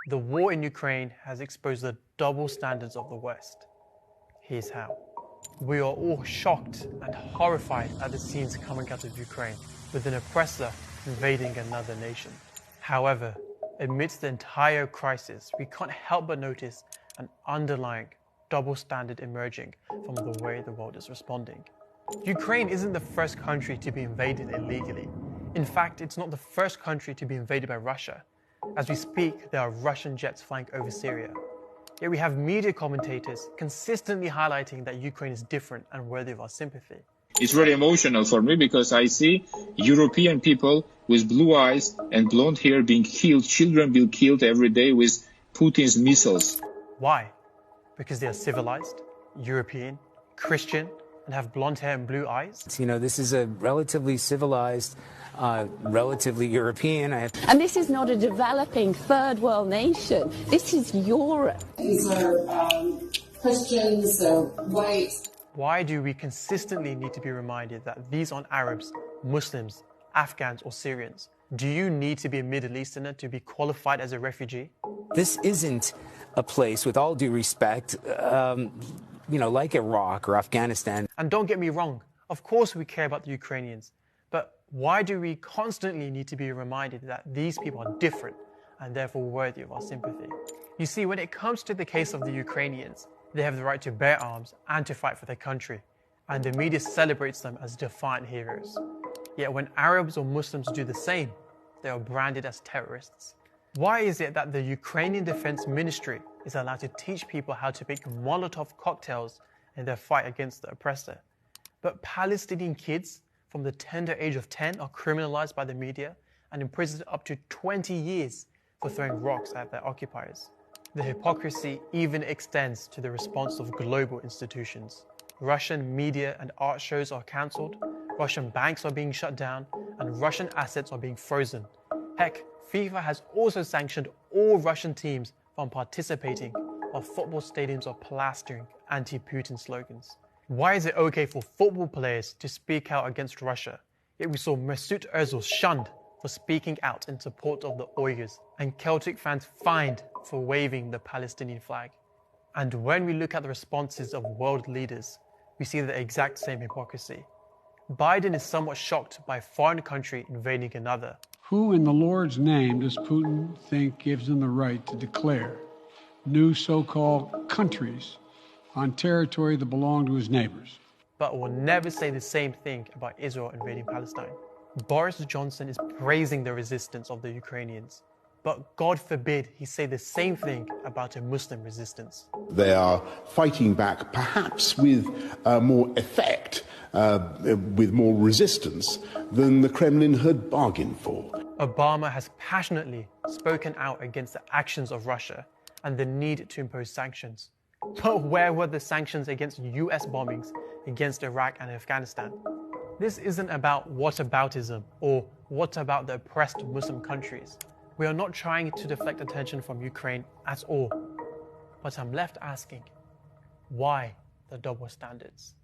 The war in Ukraine has exposed the double standards of the West. Here's how. We are all shocked and horrified at the scenes coming out of Ukraine, with an oppressor invading another nation. However, amidst the entire crisis, we can't help but notice an underlying double standard emerging from the way the world is responding. Ukraine isn't the first country to be invaded illegally. In fact, it's not the first country to be invaded by Russia. As we speak, there are Russian jets flying over Syria. Yet we have media commentators consistently highlighting that Ukraine is different and worthy of our sympathy. It's very emotional for me because I see European people with blue eyes and blonde hair being killed, children being killed every day with Putin's missiles. Why? Because they are civilized, European, Christian, and have blonde hair and blue eyes? You know, this is a relatively civilized, relatively European. And this is not a developing third world nation. This is Europe. These are Christians, white. Why do we consistently need to be reminded that these aren't Arabs, Muslims, Afghans, or Syrians? Do you need to be a Middle Easterner to be qualified as a refugee? This isn't a place, with all due respect, like Iraq or Afghanistan. And don't get me wrong, of course we care about the Ukrainians, but why do we constantly need to be reminded that these people are different and therefore worthy of our sympathy? You see, when it comes to the case of the Ukrainians, they have the right to bear arms and to fight for their country, and the media celebrates them as defiant heroes. Yet when Arabs or Muslims do the same, they are branded as terrorists. Why is it that the Ukrainian Defense Ministry is allowed to teach people how to make Molotov cocktails in their fight against the oppressor, but Palestinian kids from the tender age of 10 are criminalized by the media and imprisoned up to 20 years for throwing rocks at their occupiers? The hypocrisy even extends to the response of global institutions. Russian media and art shows are cancelled, Russian banks are being shut down, and Russian assets are being frozen. Heck, FIFA has also sanctioned all Russian teams from participating, while football stadiums are plastering anti-Putin slogans. Why is it okay for football players to speak out against Russia, yet we saw Mesut Ozil shunned for speaking out in support of the Uyghurs, and Celtic fans fined for waving the Palestinian flag? And when we look at the responses of world leaders, we see the exact same hypocrisy. Biden is somewhat shocked by a foreign country invading another. Who in the Lord's name does Putin think gives him the right to declare new so-called countries on territory that belong to his neighbors? But will never say the same thing about Israel invading Palestine. Boris Johnson is praising the resistance of the Ukrainians, but God forbid he say the same thing about a Muslim resistance. They are fighting back, perhaps with more effect, with more resistance than the Kremlin had bargained for. Obama has passionately spoken out against the actions of Russia and the need to impose sanctions. But where were the sanctions against US bombings against Iraq and Afghanistan? This isn't about whataboutism or what about the oppressed Muslim countries. We are not trying to deflect attention from Ukraine at all. But I'm left asking, why the double standards?